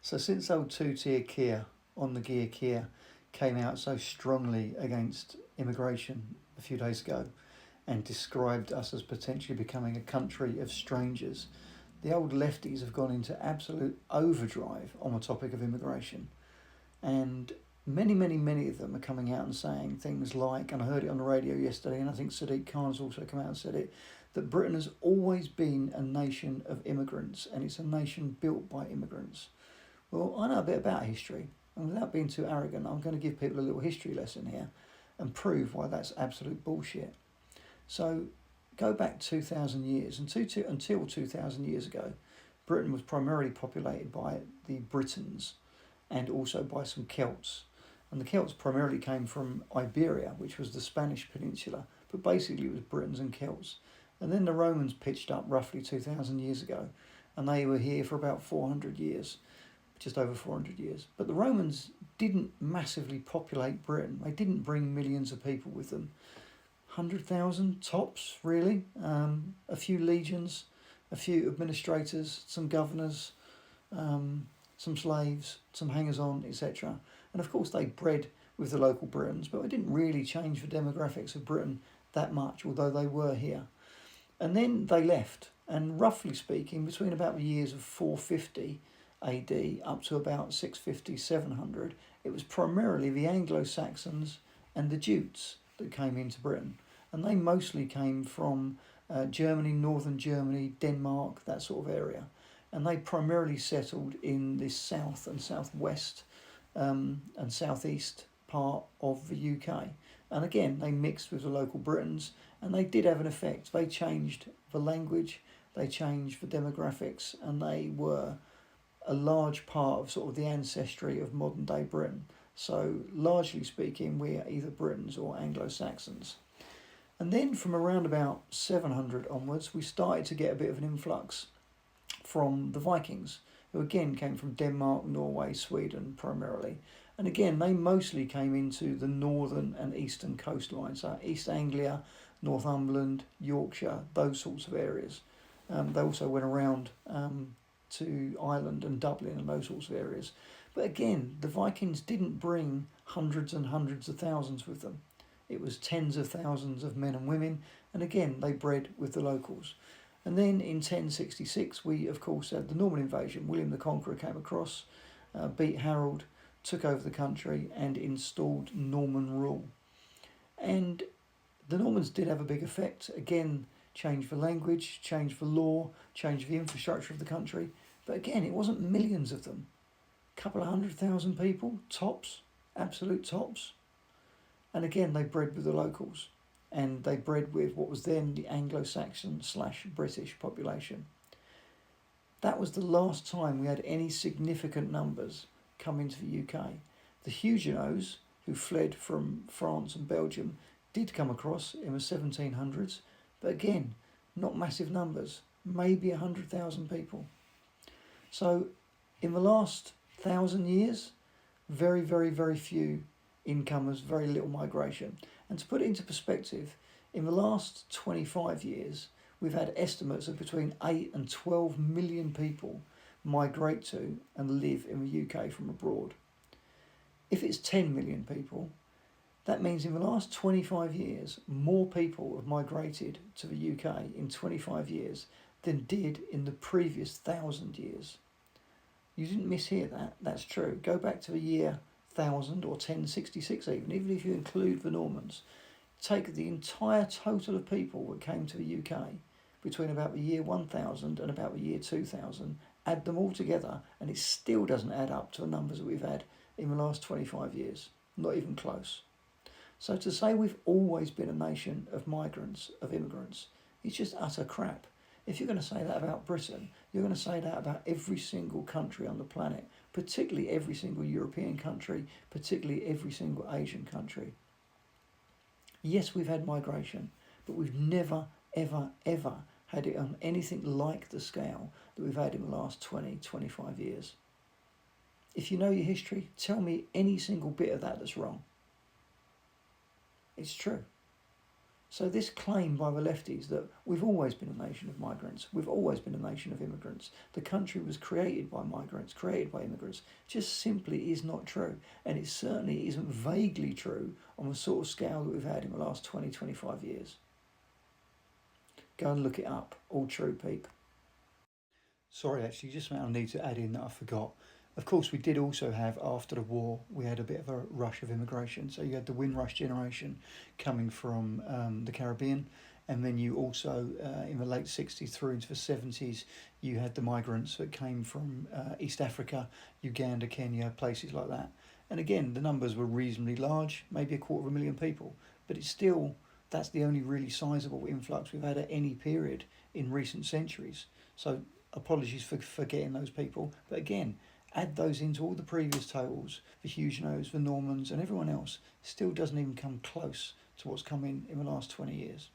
So since old two-tier Keir on the gear Keir came out so strongly against immigration a few days ago and described us as potentially becoming a country of strangers, the old lefties have gone into absolute overdrive on the topic of immigration. And many of them are coming out and saying things like, and I heard it on the radio yesterday, and I think Sadiq Khan's also come out and said it, that Britain has always been a nation of immigrants and it's a nation built by immigrants. Well, I know a bit about history, and without being too arrogant, I'm going to give people a little history lesson here and prove why that's absolute bullshit. So, go back 2,000 years, and until 2,000 years ago, Britain was primarily populated by the Britons and also by some Celts. And the Celts primarily came from Iberia, which was the Spanish peninsula, but basically it was Britons and Celts. And then the Romans pitched up roughly 2,000 years ago, and they were here for about 400 years, just over 400 years. But the Romans didn't massively populate Britain, they didn't bring millions of people with them. 100,000 tops, really. A few legions, a few administrators, some governors, some slaves, some hangers on, etc. And of course, they bred with the local Britons, but it didn't really change the demographics of Britain that much, although they were here. And then they left, and roughly speaking, between about the years of 450 AD up to about 650, 700, it was primarily the Anglo-Saxons and the Jutes that came into Britain. And they mostly came from Germany, northern Germany, Denmark, that sort of area. And they primarily settled in the south and southwest and southeast part of the UK. And again, they mixed with the local Britons, and they did have an effect. They changed the language, they changed the demographics, and they were a large part of sort of the ancestry of modern day Britain. So, largely speaking, we are either Britons or Anglo-Saxons. And then from around about 700 onwards, we started to get a bit of an influx from the Vikings, who again came from Denmark, Norway, Sweden primarily. And again, they mostly came into the northern and eastern coastlines, so East Anglia, Northumberland, Yorkshire, those sorts of areas. They also went around to Ireland and Dublin and those sorts of areas. But again, the Vikings didn't bring hundreds and hundreds of thousands with them. It was tens of thousands of men and women, and again, they bred with the locals. And then in 1066, we of course had the Norman invasion. William the Conqueror came across, beat Harold, took over the country, and installed Norman rule. And the Normans did have a big effect. Again, changed the language, changed the law, changed the infrastructure of the country. But again, it wasn't millions of them. A couple of 100,000 people, tops, absolute tops. And again, they bred with the locals. And they bred with what was then the Anglo-Saxon / British population. That was the last time we had any significant numbers come into the UK. The Huguenots, who fled from France and Belgium, did come across in the 1700s, but again, not massive numbers, maybe 100,000 people. So, in the last 1,000 years, very few incomers, very little migration. And to put it into perspective, in the last 25 years, we've had estimates of between 8 and 12 million people migrate to and live in the UK from abroad. If it's 10 million people, that means in the last 25 years, more people have migrated to the UK in 25 years than did in the previous 1,000 years. You didn't mishear that, that's true. Go back to the year 1000 or 1066 even if you include the Normans. Take the entire total of people that came to the UK between about the year 1000 and about the year 2000, add them all together, and it still doesn't add up to the numbers that we've had in the last 25 years. Not even close. So to say we've always been a nation of migrants, of immigrants, is just utter crap. If you're going to say that about Britain, you're going to say that about every single country on the planet, particularly every single European country, particularly every single Asian country. Yes, we've had migration, but we've never, ever had it on anything like the scale that we've had in the last 20, 25 years. If you know your history, tell me any single bit of that that's wrong. It's true. So this claim by the lefties that we've always been a nation of migrants, we've always been a nation of immigrants, the country was created by migrants, created by immigrants, just simply is not true. And it certainly isn't vaguely true on the sort of scale that we've had in the last 20, 25 years. Go and look it up. All true, peep. Sorry, actually, just something I need to add in that I forgot. Of course, we did also have, after the war, we had a bit of a rush of immigration. So you had the Windrush generation coming from the Caribbean, and then you also, in the late 60s through into the 70s, you had the migrants that came from East Africa, Uganda, Kenya, places like that. And again, the numbers were reasonably large, maybe 250,000 people, but it's still, that's the only really sizable influx we've had at any period in recent centuries. So apologies for forgetting those people, but again, add those into all the previous totals, the Huguenots, the Normans, and everyone else, still doesn't even come close to what's come in the last 20 years.